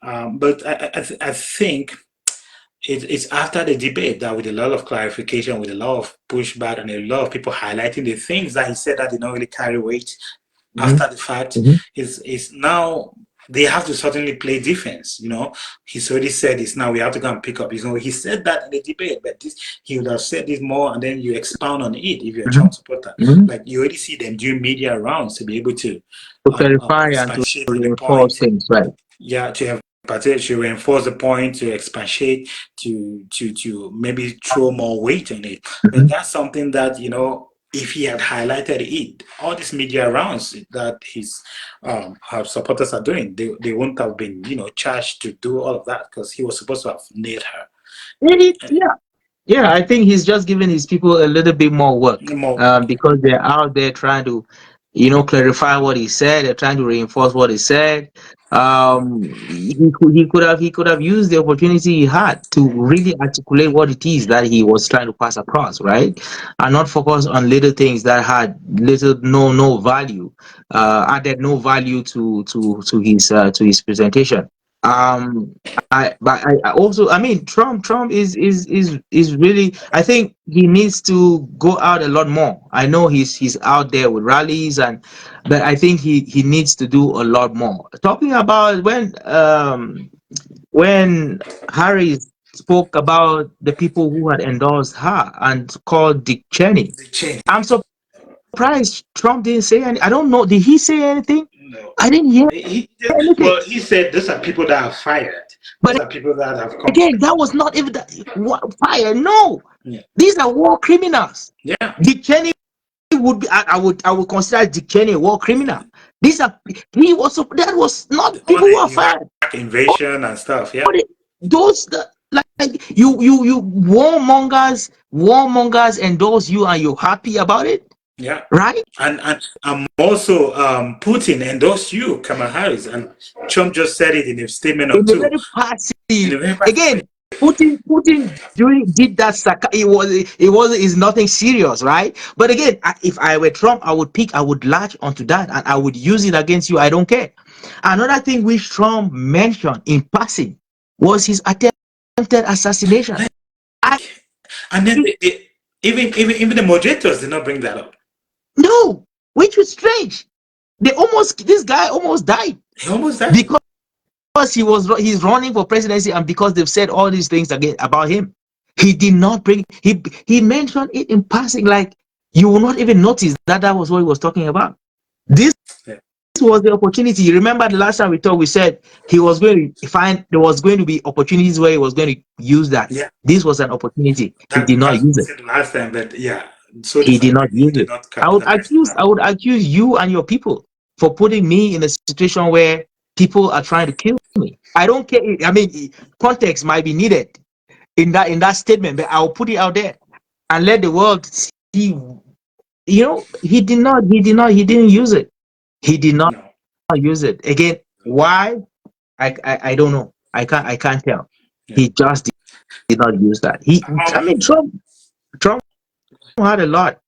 But I think it's after the debate that with a lot of clarification, with a lot of pushback, and a lot of people highlighting the things that he said that did not really carry weight Mhm. after the fact, Mhm. is now they have to certainly play defense. He's already said this. Now we have to go and pick up. He said that in the debate, but he would have said this more, and then you expound on it if you're a Mhm. Trump supporter. Mhm. Like you already see them doing media rounds to be able to To clarify and to expatiate on the reinforce point. things, right? Yeah, to have to reinforce the point, to expatiate, to maybe throw more weight on it. But Mhm. that's something that if he had highlighted it, all these media rounds that his her supporters are doing, they wouldn't have been charged to do all of that because he was supposed to have nailed her. Yeah, yeah. I think he's just giving his people a little bit more work, More, because they're out there trying to, clarify what he said. They're trying to reinforce what he said. He could have used the opportunity he had to really articulate what it is that he was trying to pass across, right? And not focus on little things that had little no value, added no value to his presentation. Um, I also, I mean, Trump is really, I think he needs to go out a lot more. I know he's out there with rallies, but I think he needs to do a lot more. Talking about when Harris spoke about the people who had endorsed her and called Dick Cheney, the change. I'm surprised Trump didn't say any. I don't know. Did he say anything? No. I didn't hear anything. Well, he said those are people that are fired. Those But are people that have come. again, that was not even fire. No, Yeah. these are war criminals. Yeah. Dick Cheney would be. I would consider Dick Cheney a war criminal. These are that was not All people who the are fired. Iraq invasion and stuff. Yeah. Those like you warmongers endorse you and you're happy about it, Yeah. right? And also Putin endorsed you, Kamala Harris, and Trump just said it in a statement or In a two. very In passive. a very passive way. Again, Putin did that. Is nothing serious, right? But again, if I were Trump, I would latch onto that and I would use it against you. I don't care. Another thing which Trump mentioned in passing was his attempted assassination. I And then even the moderators did not bring that up. No, which was strange. This guy almost died He almost died. because he's running for presidency and because they've said all these things again about him. He did not bring he mentioned it in passing, like you will not even notice that was what he was talking about. This Yeah. was the opportunity. You remember the last time we talked, we said he was going to find there was going to be opportunities where he was going to use that. Yeah. This was an opportunity. He did not That's what use we it. said last time, but yeah, so He did not disappointed. He use did it. not I would capitalize on accuse that. I would accuse you and your people for putting me in a situation where people are trying to kill me. I don't care. I mean, context might be needed in that statement, but I'll put it out there and let the world see. He didn't use it. He did not No. use it. Again, why? I don't know. I can't tell. Yeah. He just did not use that. Um, I mean, Trump had a lot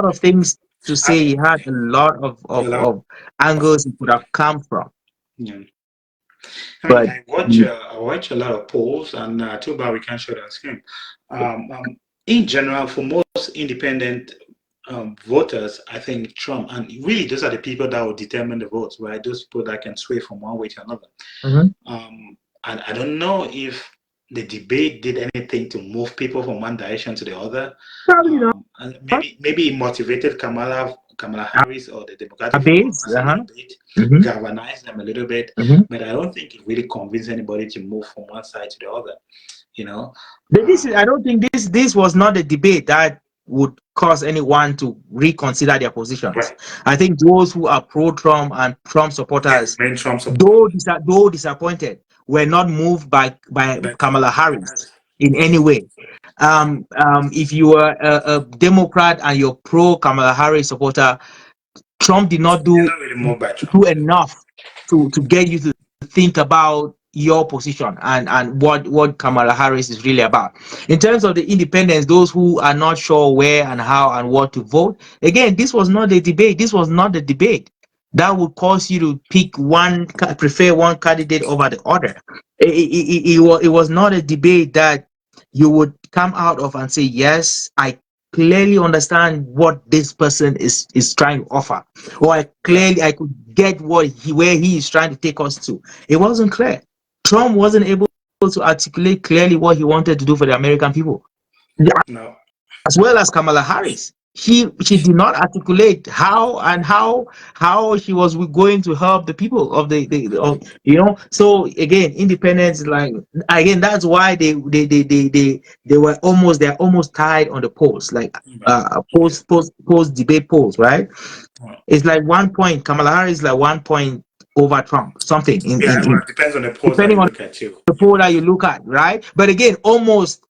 of things to say. He had a lot well, of angles he could have come from. yeah. I mean, But I watch a lot of polls, and too bad we can't show that screen. In general, for most independent voters, I think Trump, and really those are the people that will determine the votes, right? Those people that can sway from one way to another. Mhm. And I don't know if the debate did anything to move people from one direction to the other. Probably not. And maybe it motivated Kamala Harris or the A Democratic base. supporters a little bit, Mm-hmm. galvanized them a little bit. Mm-hmm. But I don't think it really convinced anybody to move from one side to the other. You know, But I don't think this was not a debate that would cause anyone to reconsider their positions. right. I think those who are pro-Trump and Trump They supporters, remain Trump supporters. though disappointed, were not moved by But Kamala Harris Harris, in any way. If you are a Democrat and you're pro-Kamala Harris supporter, Trump did not they're do not really moved by Trump. do enough to get you to think about your position and what Kamala Harris is really about. In terms of the independents, those who are not sure where and how and what to vote, again, this was not a debate. This was not a debate that would cause you to prefer one candidate over the other. It was not a debate that you would come out of and say, yes, I clearly understand what this person is trying to offer, or I could get where he is trying to take us to. It wasn't clear. Trump wasn't able to articulate clearly what he wanted to do for the American people, No. as well as Kamala Harris. She did not articulate how she was going to help the people of So again, independence, like, again, that's why they're almost tied on the polls, like post debate polls, right? It's like 1 point. Kamala Harris is like 1 point over Trump, something Yeah, well, it depends on the polls that depending you on look at too. the poll that you look at, right? But again, almost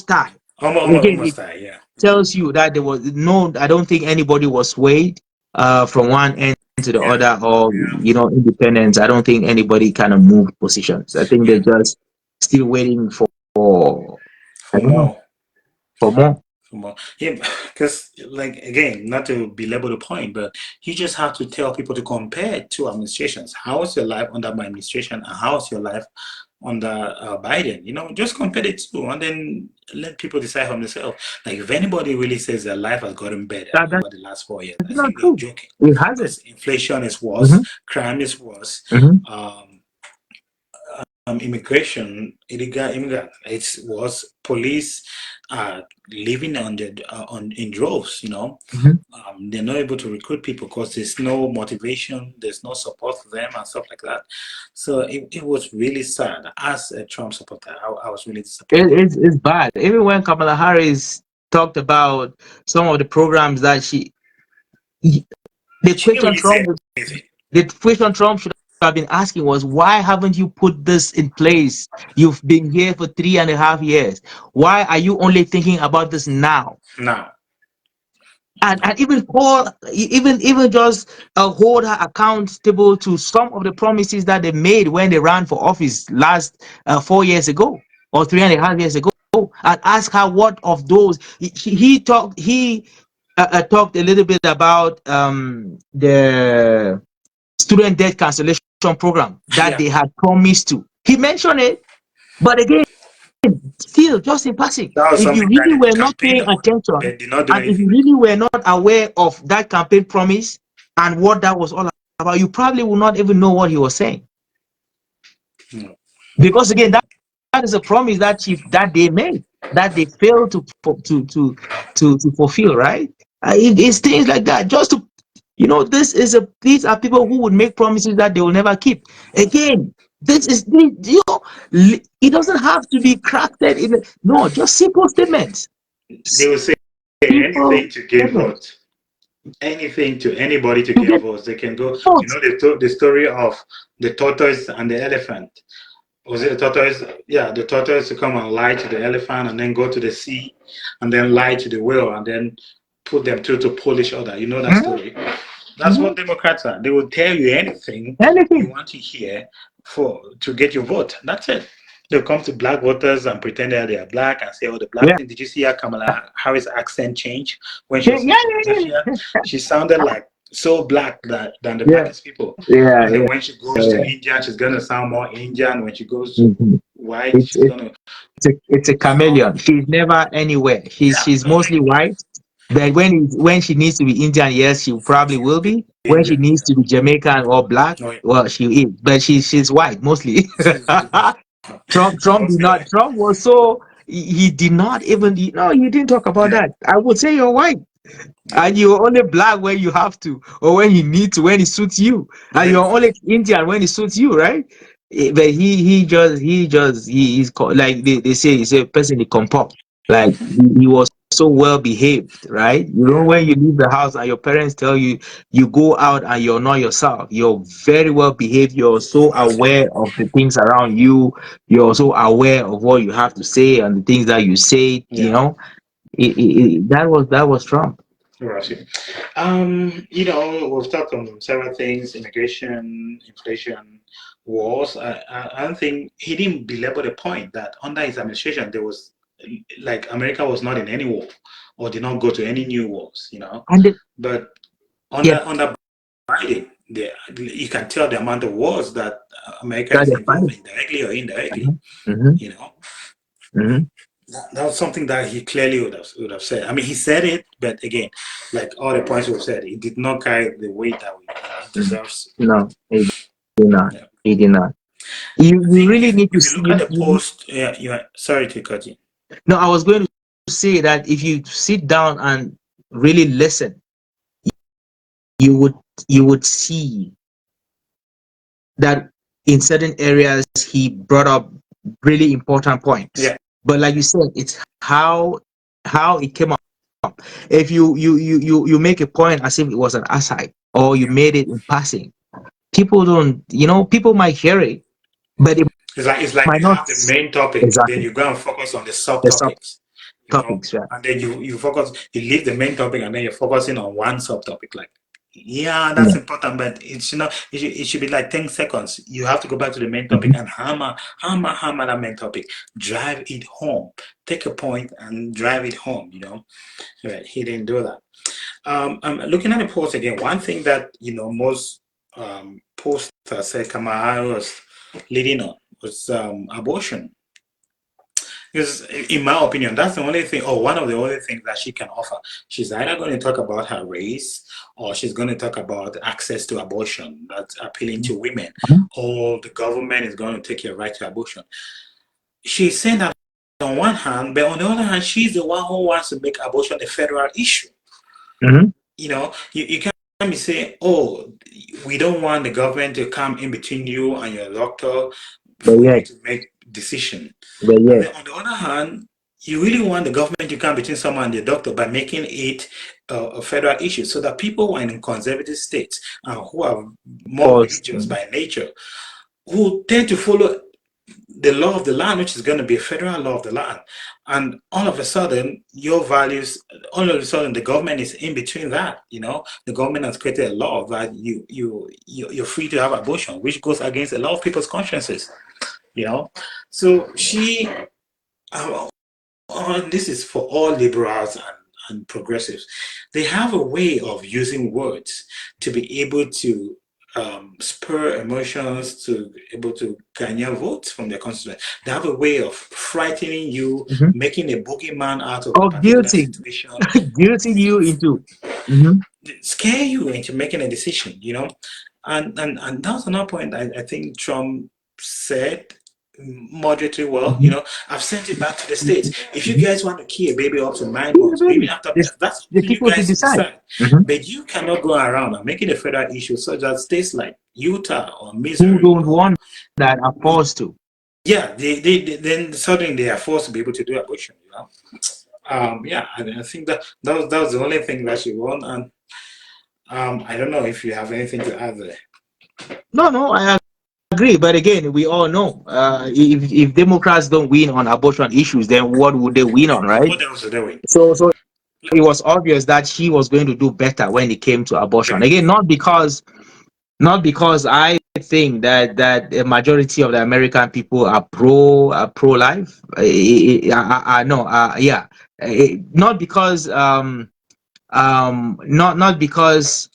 tied. Again, Almost that, yeah. tells you that there was no, I don't think anybody was swayed from one end to the Yeah, other, or yeah. independence. I don't think anybody kind of moved positions. I think they're just still waiting for I For don't know, more. for more. Yeah, because like again, not to belabor the point, but you just have to tell people to compare two administrations. How was your life under my administration, and how was your life under Biden? Just compare the two, and then let people decide for themselves. Like if anybody really says their life has gotten better That's over the last 4 years, I not think they're true. joking. It hasn't. Because inflation is worse, Mm-hmm. crime is worse. Mm-hmm. Um, Immigration, illegal immigrant. It was police living in droves. Mm-hmm. They're not able to recruit people because there's no motivation, there's no support for them and stuff like that. So it was really sad. As a Trump supporter, I was really disappointed. It's bad. Even when Kamala Harris talked about some of the programs that the She didn't question really say Trump anything. the question Trump should have been asking was, why haven't you put this in place? You've been here for 3.5 years. Why are you only thinking about this now? Now, And even Paul, even just hold her accountable to some of the promises that they made when they ran for office last 4 years ago or 3.5 years ago, and ask her what of those he talked. He talked a little bit about the student debt cancellation program that yeah, they had promised to. He mentioned it, but again, still just in passing. that was If you something that really they were not campaigned paying on. attention, They did not do and if anything. you really were not aware of that campaign promise and what that was all about, you probably would not even know what he was saying. No. Because again, that is a promise that they made, that they failed to fulfill, right? It's things like that. Just to these are people who would make promises that they will never keep. Again, it doesn't have to be crafted no, just simple statements. They will say Simple anything to get statements. vote. Anything to anybody to You get get votes. They can go. votes. They told the story of the tortoise and the elephant. Was it the tortoise? Yeah, the tortoise to come and lie to the elephant and then go to the sea and then lie to the whale and then put them two to polish other. You know that Mhm, story? That's mhm. what Democrats are. They will tell you anything you Anything. want to hear to get your vote. That's it. They'll come to black voters and pretend that they are black and say, "Oh, the black Yeah. thing." Did you see how Kamala Harris' accent changed when she Yeah, was in yeah, Philadelphia? yeah, She sounded like so black than the yeah, blackest people. yeah, And then yeah, when she goes to yeah. India, she's gonna sound more Indian. When she goes to Mhm. white, It's she's gonna it's a sound chameleon. She's never anywhere. yeah. She's mostly white. But when she needs to be Indian, yes, she probably will be. When she Indian. needs to be Jamaican or black, No, well, she is. But she's white mostly. Trump did not. Trump was so he did not even. No, he didn't talk about that. I would say you're white, and you're only black when you have to, or when you need to, when it suits you, and you're only Indian when it suits you, right? But like they say, he's a person in compop. Like he was so well behaved, right? You know, when you leave the house and your parents tell you you go out and you're not yourself, you're very well behaved. You're so aware of the things around you. You're so aware of what you have to say and the things that you say. You know, that was Trump. Right. We've talked on several things: immigration, inflation, wars. I don't think he didn't belabor the point that under his administration there was, like, America was not in any war or did not go to any new wars. And But yeah, under Biden, you can tell the amount of wars that America that is they're involved fighting. in, directly or indirectly. Mm-hmm. You know, Mm-hmm. that was something that he clearly would have said. I mean, he said it, but again, like all the points we've said, it did not carry the weight that it deserves. No, he did not. Yeah. He did not. I You think really need to if you see. look at the post, sorry to cut you. No, I was going to say that if you sit down and really listen, you would you would see that in certain areas he brought up really important points. Yeah. But like you said, it's how it came up. If you make a point as if it was an aside, or you made it in passing, people don't. People might hear it, but it It's like might you not have the main topic, then exactly you go and focus on the the subtopics, subtopics, right? and then you leave the main topic, and then you're focusing on one subtopic. Like, yeah, that's Yeah. important, but it should be like 10 seconds. You have to go back to the main topic Mhm. and hammer that main topic, drive it home, take a point and drive it home. Right? He didn't do that. I'm looking at the post again. One thing that most posters said Kamala was leading on was abortion. Because in my opinion, that's the only thing, or one of the only things that she can offer. She's either going to talk about her race, or she's going to talk about access to abortion that's appealing to women, or the government is going to take your right to abortion. She's saying that on one hand, but on the other hand, she's the one who wants to make abortion a federal issue. Mhm. You can't be saying, oh, we don't want the government to come in between you and your doctor But for you yet, to make decision. but And yet, then on the other hand, you really want the government to come between someone and the doctor by making it a federal issue, so that people who are in conservative states and who are more pause. religious by nature, who tend to follow the law of the land, which is going to be a federal law of the land, and all of a sudden your values, all of a sudden the government is in between that. The government has created a law that you're free to have abortion, which goes against a lot of people's consciences. So this is for all liberals and progressives. They have a way of using words to be able to spur emotions, to be able to garner votes from their constituents. They have a way of frightening you, Mhm. making a boogeyman out of a Or particular guilty, situation, guilty you into. Mhm. scare you into making a decision. And that's another point I think Trump said moderately well. Mhm. I've sent it back to the states. If you Mhm. guys want to kill a baby up to 9 months, or even Really, after it's birth, that's up the to you people to guys to decide. decide. Mhm. But you cannot go around and make it a federal issue, such that states like Utah or Who Missouri, don't want that are forced to. yeah, then suddenly they are forced to be able to do abortion. Yeah, I think that was the only thing that she won. And I don't know if you have anything to add there. No, I agree. But again, we all know if Democrats don't win on abortion issues, then what would they win on, right? What else are they doing? So it was obvious that she was going to do better when it came to abortion. Again, not because I think that a majority of the American people are pro life. No, yeah, not because not because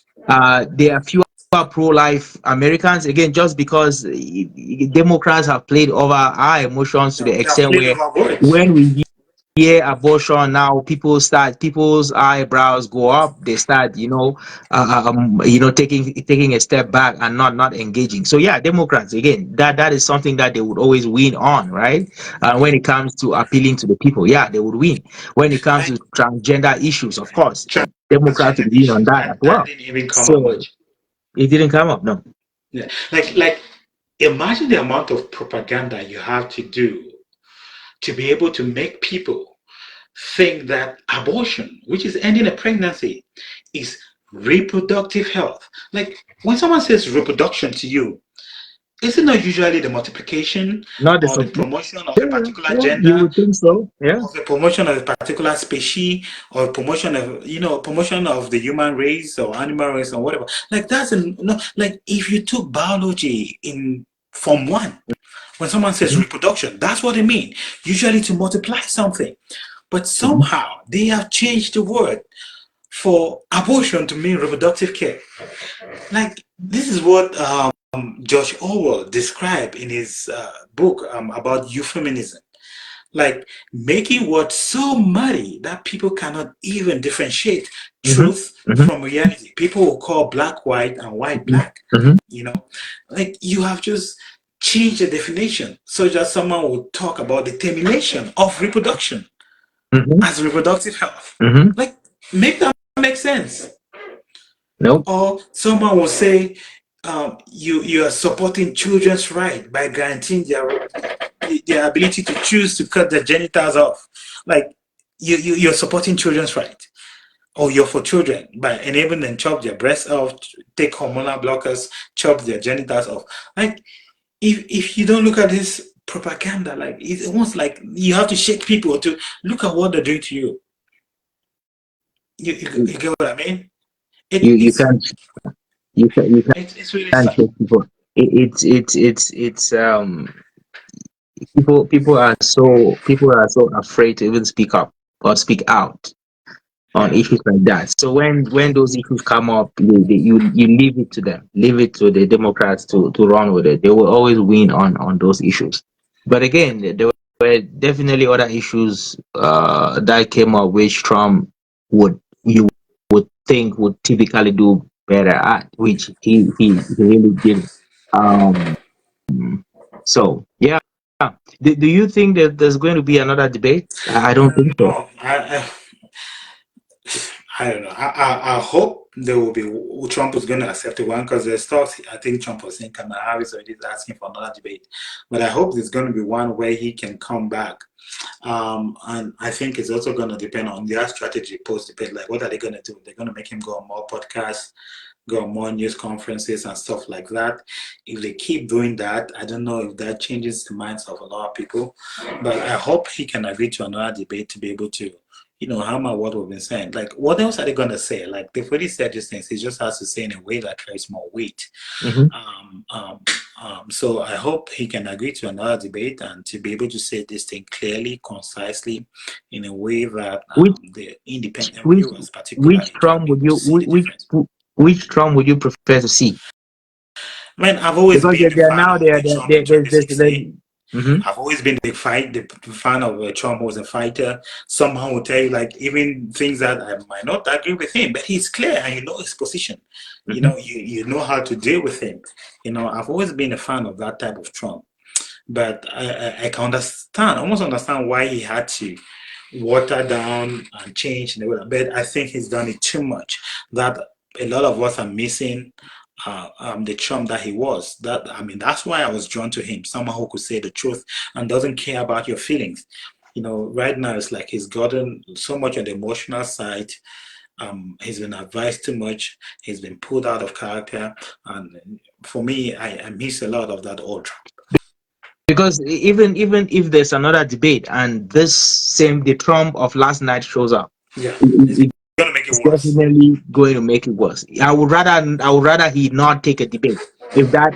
there are fewer pro-life Americans. Again, just because Democrats have played over our emotions to the They have extent played where over words. when we hear abortion now, people's eyebrows go up. They start, taking a step back and not engaging. So yeah, Democrats again, that is something that they would always win on, right? When it comes to appealing to the people, yeah, they would win. When it comes to Like transgender issues, of course, Democrats transgender would win on issues, that as that well. didn't even come up So much. it didn't come up, no. Yeah. Like imagine the amount of propaganda you have to do to be able to make people think that abortion, which is ending a pregnancy, is reproductive health. Like when someone says reproduction to you, is it not usually the multiplication Not the or the support. promotion of Yeah, a particular yeah, you gender, would think so. Yeah. of the promotion of a particular species, or promotion of promotion of the human race or animal race or whatever? Like that's like if you took biology in Form 1, when someone says Mhm, reproduction, that's what they mean. Usually to multiply something. But mhm, somehow they have changed the word for abortion to mean reproductive care. Like this is what George Orwell described in his book about euphemism. Like making words so muddy that people cannot even differentiate mhm, truth mhm, from reality. People will call black white and white mhm, black. mhm, You know, like you have just changed the definition so that someone will talk about the termination of reproduction mhm, as reproductive health. mhm. Like make that make sense. Nope. Or someone will say you are supporting children's right by guaranteeing their ability to choose to cut their genitals off. Like you're supporting children's right, or you're for children by enabling them chop their breasts off, take hormonal blockers, chop their genitals off. Like if you don't look at this propaganda, like it's almost like you have to shake people to look at what they're doing to you. You get what I mean? You It, you it's can't you it's really can't sad. shake people. It's people are so afraid to even speak up or speak out on Yeah. issues like that. So when those issues come up, you leave it to them, leave it to the Democrats to run with it. They will always win on those issues. But again, there were definitely other issues that came up which Trump would you would think would typically do better at, which he really did. Um, so yeah. Do you think that there's going to be another debate? I don't think so. No, I don't know. I hope there will be. Trump is going to accept the one because there's talks. I think Trump was saying Kamala Harris already is asking for another debate, but I hope there's going to be one where he can come back. And I think it's also going to depend on their strategy post debate. Like, what are they going to do? They're going to make him go on more podcasts, go on more news conferences and stuff like that. If they keep doing that, I don't know if that changes the minds of a lot of people. But I hope he can agree to another debate to be able to, hammer what we've been saying. Like, what else are they going to say? Like, they've already said these things. He just has to say in a way that carries more weight. Mhm. Um, um, so I hope he can agree to another debate and to be able to say this thing clearly, concisely, in a way that Which the independent which viewers, which particularly, can Trump be would able to you see the difference. which Trump would you prefer to see? Man, I've always Because been a they are fan now of they are the Trump in there's 2016. mhm, I've always been the fan of Trump who was a fighter. Someone will tell you like even things that I might not agree with him, but he's clear and you know his position. mhm. You know how to deal with him. I've always been a fan of that type of Trump. But I can understand, almost understand why he had to water down and change the way. But I think he's done it too much. That a lot of us are missing the Trump that he was. That's why I was drawn to him. Someone who could say the truth and doesn't care about your feelings. Right now it's like he's gotten so much on the emotional side. He's been advised too much. He's been pulled out of character, and for me, I miss a lot of that old Trump. Because even if there's another debate and this same the Trump of last night shows up, Yeah, it's it, gonna make it it's worse. definitely going to make it worse. I would rather he not take a debate. If that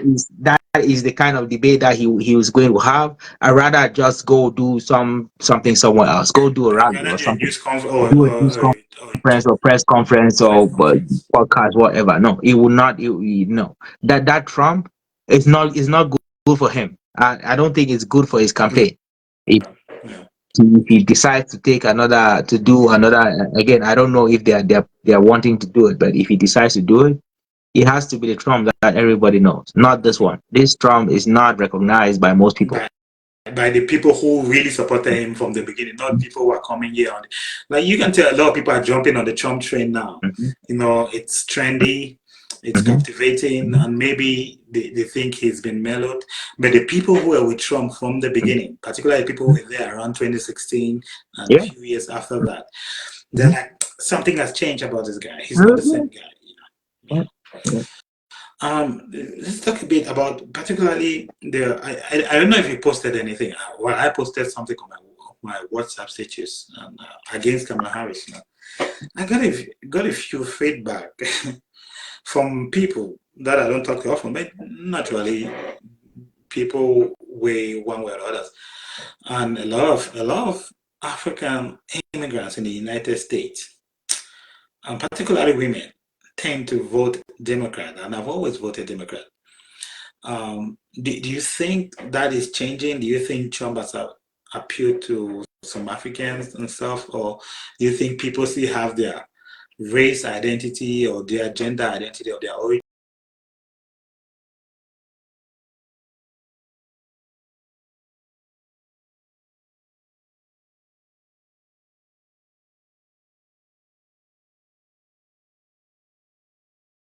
is the kind of debate that he was going to have, I'd rather just go do something somewhere else. Go do a You rally rather or do a something. news conference or, Do a or, news or, or conference or press conference press or conference. podcast, whatever. No, it will not. No, that Trump is not good for him. I don't think it's good for his campaign. If Yeah. If he decides to take another, to do another, again, I don't know if they are wanting to do it, but if he decides to do it, it has to be the Trump that everybody knows, not this one. This Trump is not recognized by most people. By the people who really supported him from the beginning, not people who are coming here on. Like you can tell, a lot of people are jumping on the Trump train now. Mhm. You know, it's trendy, it's captivating, and maybe they think he's been mellowed. But the people who were with Trump from the beginning, particularly people who were there around 2016 and a Yeah. few years after that, they're like, something has changed about this guy. He's not the same guy. Yeah. Yeah. Let's talk a bit about particularly the. I don't know if you posted anything. Well, I posted something on my WhatsApp status against Kamala Harris. Now, I got a few feedback from people that I don't talk to often, but naturally, people weigh one way or others, and a lot of African immigrants in the United States, and particularly women, tend to vote Democrat, and I've always voted Democrat. Do you think that is changing? Do you think Trump has appealed to some Africans and stuff, or do you think people still have their race identity or their gender identity or their origin